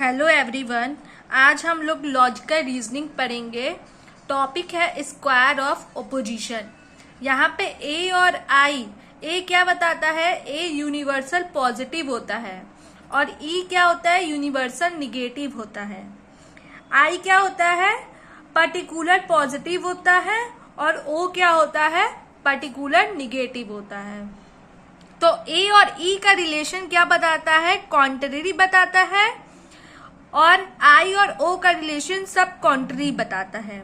Hello everyone, आज हम लोग लॉजिकल रीजनिंग पढ़ेंगे। टॉपिक है स्क्वायर ऑफ ऑपोजिशन। यहाँ पे ए और आई, ए क्या बताता है? ए यूनिवर्सल पॉजिटिव होता है और ई क्या होता है? यूनिवर्सल निगेटिव होता है। आई क्या होता है? पर्टिकुलर पॉजिटिव होता है और ओ क्या होता है? पर्टिकुलर निगेटिव होता है। तो ए और ई का रिलेशन क्या बताता है? कॉन्ट्ररी बताता है और आई और ओ का रिलेशन सब कॉन्ट्ररी बताता है।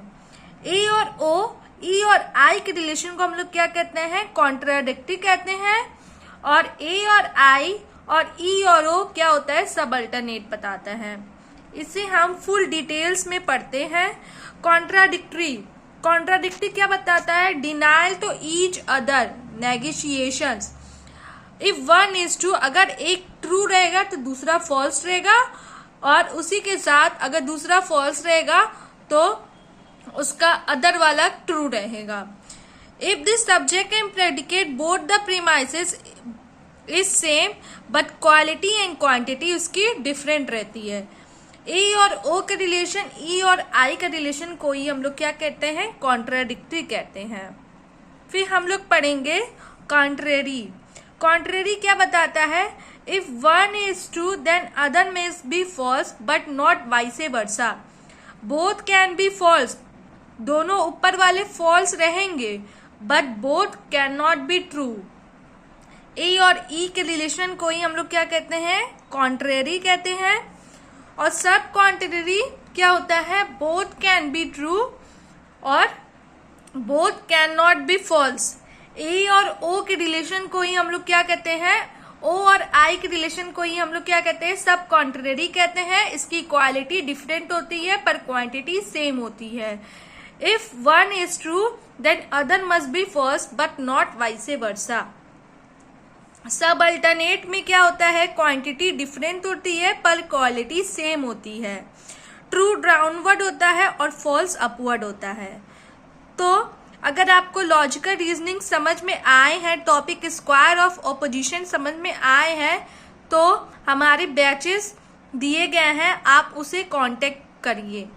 ए और ओ, ई और आई के रिलेशन को हम लोग क्या कहते हैं? कॉन्ट्राडिक्टरी कहते हैं। और ए और आई और ई और ओ क्या होता है? सब अल्टरनेट बताता है। इसे हम फुल डिटेल्स में पढ़ते हैं। कॉन्ट्राडिक्टरी, कॉन्ट्राडिक्टरी क्या बताता है? Denial to each other, negotiations. If one is true, अगर एक ट्रू रहेगा तो दूसरा फॉल्स रहेगा और उसी के साथ अगर दूसरा फॉल्स रहेगा तो उसका अदर वाला ट्रू रहेगा। If this subject and predicate both the premises is same but quality and quantity उसकी डिफरेंट रहती है। ए और ओ का रिलेशन, ई और आई का रिलेशन को ही हम लोग क्या कहते हैं? कॉन्ट्राडिक्टरी कहते हैं। फिर हम लोग पढ़ेंगे कॉन्ट्रेरी। कॉन्ट्रेरी क्या बताता है? If one is true then other must be false but not vice versa. Both can be false, दोनों ऊपर वाले फॉल्स रहेंगे but both can not be true. A और ई के रिलेशन को ही हम लोग क्या कहते हैं? कॉन्ट्रेरी कहते हैं। और सब कॉन्ट्रेरी क्या होता है? बोथ कैन बी ट्रू और both can not be false. A और ओ के रिलेशन को ही हम लोग क्या कहते हैं? ओ और आई के रिलेशन को ही हम लोग क्या कहते हैं? सब कॉन्ट्ररी कहते हैं। इसकी क्वालिटी डिफरेंट होती है पर क्वांटिटी सेम होती है। If one is true then other must be false but not vice versa. सब अल्टरनेट में क्या होता है? क्वांटिटी डिफरेंट होती है पर क्वालिटी सेम होती है। ट्रू डाउनवर्ड होता है और फॉल्स अपवर्ड होता है। तो अगर आपको लॉजिकल रीजनिंग समझ में आए हैं, टॉपिक स्क्वायर ऑफ ऑपोजिशन समझ में आए हैं, तो हमारे बैचेस दिए गए हैं, आप उसे कांटेक्ट करिए।